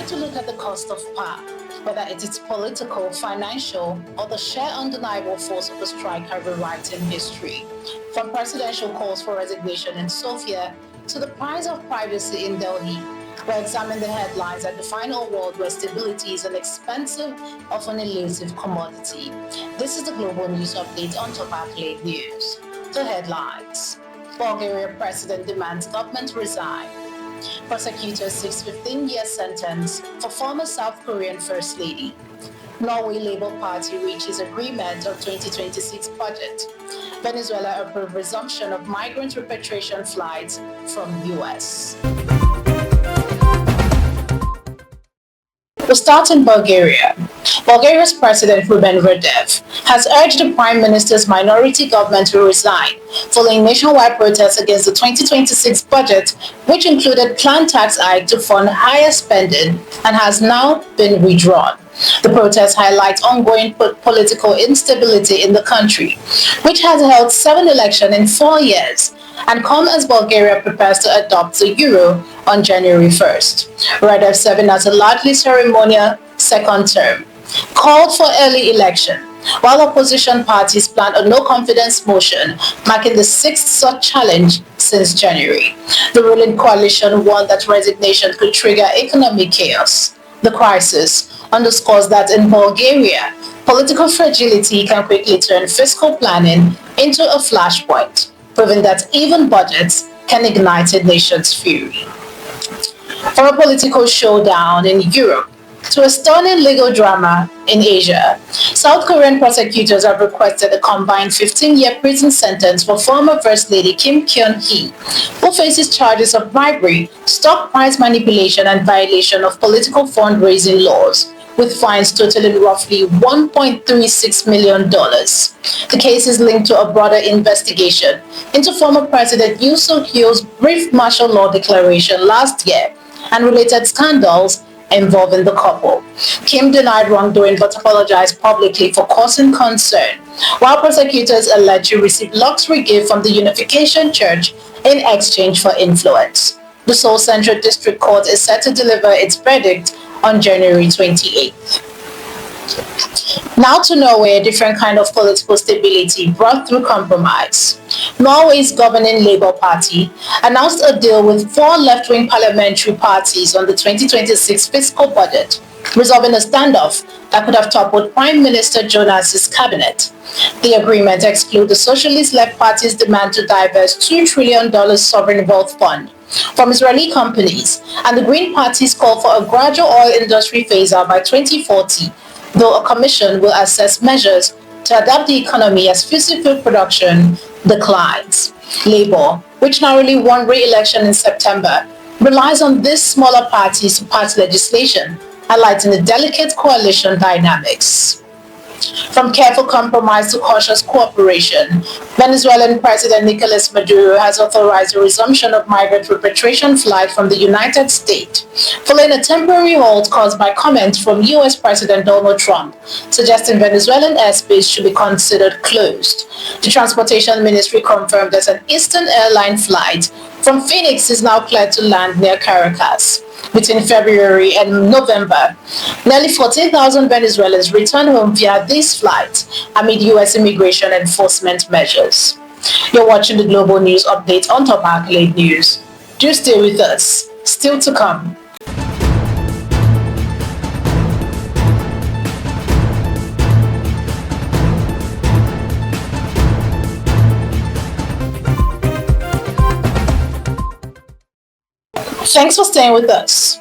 like to look at the cost of power, whether it is political, financial, or the sheer undeniable force of a strike are rewriting history. From presidential calls for resignation in Sofia to the price of privacy in Delhi, we examine the headlines that define a world where stability is an expensive, often elusive commodity. This is the Global News Update on top Accolade News. The headlines. Bulgaria President demands government resign. Prosecutor seeks 15-year sentence for former South Korean First Lady. Norway Labour Party reaches agreement on 2026 budget. Venezuela approves resumption of migrant repatriation flights from US. We'll start in Bulgaria. Bulgaria's President Ruben Radev has urged the Prime Minister's minority government to resign following nationwide protests against the 2026 budget, which included planned tax hike to fund higher spending and has now been withdrawn. The protests highlight ongoing political instability in the country, which has held 7 elections in 4 years, and come as Bulgaria prepares to adopt the euro on January 1st. Radev, serving as a largely ceremonial second term, called for early election, while opposition parties planned a no-confidence motion, marking the 6th such challenge since January. The ruling coalition warned that resignation could trigger economic chaos. The crisis underscores that in Bulgaria, political fragility can quickly turn fiscal planning into a flashpoint, proving that even budgets can ignite a nation's fury. From a political showdown in Europe to a stunning legal drama in Asia, South Korean prosecutors have requested a combined 15-year prison sentence for former First Lady Kim Kyung-hee, who faces charges of bribery, stock price manipulation, and violation of political fundraising laws, with fines totaling roughly $1.36 million. The case is linked to a broader investigation into former President Yoon Suk-yeol's brief martial law declaration last year and related scandals involving the couple. Kim denied wrongdoing but apologized publicly for causing concern, while prosecutors allege she received luxury gift from the Unification Church in exchange for influence. The Seoul Central District Court is set to deliver its verdict on January 28th. Now to Norway, a different kind of political stability brought through compromise. Norway's governing Labour Party announced a deal with 4 left-wing parliamentary parties on the 2026 fiscal budget, resolving a standoff that could have toppled Prime Minister Jonas's cabinet. The agreement excludes the Socialist Left Party's demand to divest $2 trillion sovereign wealth fund from Israeli companies, and the Green Party's call for a gradual oil industry phase-out by 2040, though a commission will assess measures to adapt the economy as fossil fuel production declines. Labour, which narrowly won re-election in September, relies on these smaller parties to pass legislation, highlighting the delicate coalition dynamics. From careful compromise to cautious cooperation, Venezuelan President Nicolas Maduro has authorized the resumption of migrant repatriation flights from the United States, following a temporary halt caused by comments from US President Donald Trump, suggesting Venezuelan airspace should be considered closed. The Transportation Ministry confirmed that an Eastern airline flight from Phoenix is now cleared to land near Caracas. Between February and November, nearly 14,000 Venezuelans returned home via these flights amid U.S. immigration enforcement measures. You're watching the Global News Update on top Accolade News. Do stay with us. Still to come. Thanks for staying with us.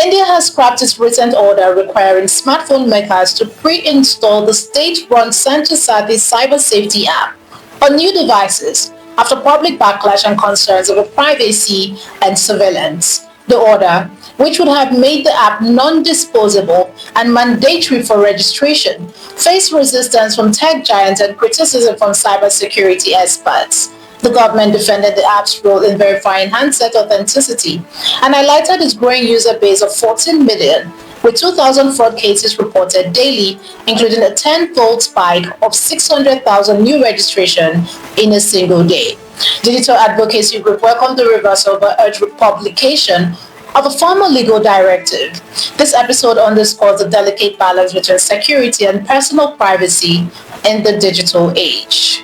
India has scrapped its recent order requiring smartphone makers to pre-install the state-run Center Sati cyber safety app on new devices after public backlash and concerns over privacy and surveillance. The order, which would have made the app non-disposable and mandatory for registration, faced resistance from tech giants and criticism from cybersecurity experts. The government defended the app's role in verifying handset authenticity and highlighted its growing user base of 14 million, with 2,000 fraud cases reported daily, including a 10-fold spike of 600,000 new registrations in a single day. Digital advocacy group welcomed the reversal but urged publication of a former legal directive. This episode underscores the delicate balance between security and personal privacy in the digital age.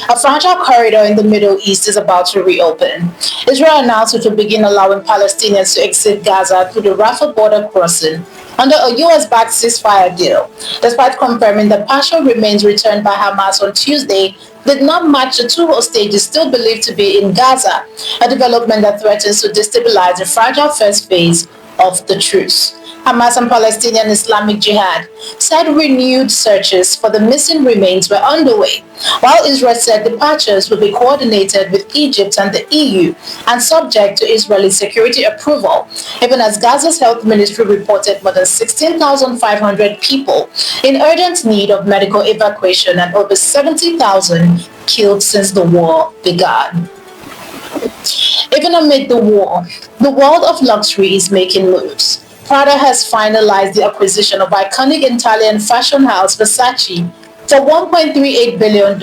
A fragile corridor in the Middle East is about to reopen. Israel announced it will begin allowing Palestinians to exit Gaza through the Rafah border crossing under a US-backed ceasefire deal, despite confirming that partial remains returned by Hamas on Tuesday did not match the two hostages still believed to be in Gaza, a development that threatens to destabilize the fragile first phase of the truce. Hamas and Palestinian Islamic Jihad said renewed searches for the missing remains were underway, while Israel said departures will be coordinated with Egypt and the EU and subject to Israeli security approval, even as Gaza's health ministry reported more than 16,500 people in urgent need of medical evacuation and over 70,000 killed since the war began. Even amid the war, the world of luxury is making moves. Prada has finalized the acquisition of iconic Italian fashion house Versace for $1.38 billion,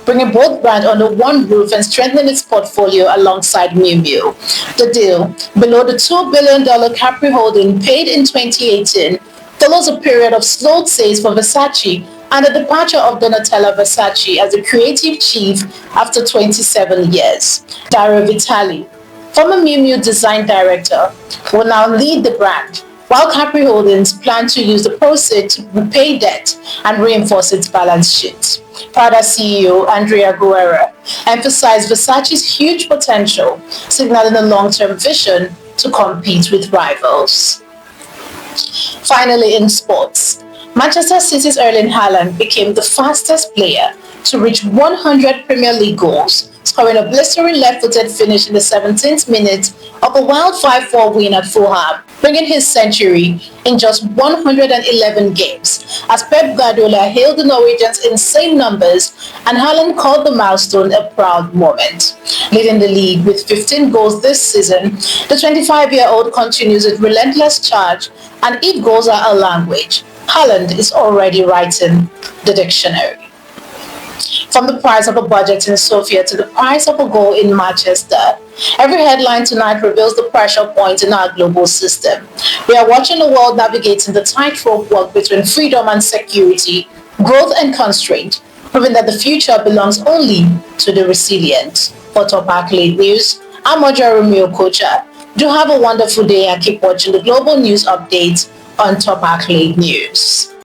bringing both brands under one roof and strengthening its portfolio alongside Miu Miu. The deal, below the $2 billion Capri holding paid in 2018, follows a period of slowed sales for Versace and the departure of Donatella Versace as the creative chief after 27 years. Dario Vitali, former Miu Miu design director, will now lead the brand, while Capri Holdings plan to use the proceeds to repay debt and reinforce its balance sheet. Prada CEO Andrea Guerra emphasized Versace's huge potential, signaling a long-term vision to compete with rivals. Finally, in sports, Manchester City's Erling Haaland became the fastest player to reach 100 Premier League goals, scoring a blistering left-footed finish in the 17th minute of a wild 5-4 win at Fulham, bringing his century in just 111 games, as Pep Guardiola hailed the Norwegians' insane numbers and Haaland called the milestone a proud moment. Leading the league with 15 goals this season, the 25-year-old continues with relentless charge, and if goals are a language, Haaland is already writing the dictionary. From the price of a budget in Sofia to the price of a goal in Manchester, every headline tonight reveals the pressure point in our global system. We are watching the world navigating the tightrope walk between freedom and security, growth and constraint, proving that the future belongs only to the resilient. For Top Accolade News, I'm Romeo Kocha. Do have a wonderful day and keep watching the global news updates on Top Accolade News.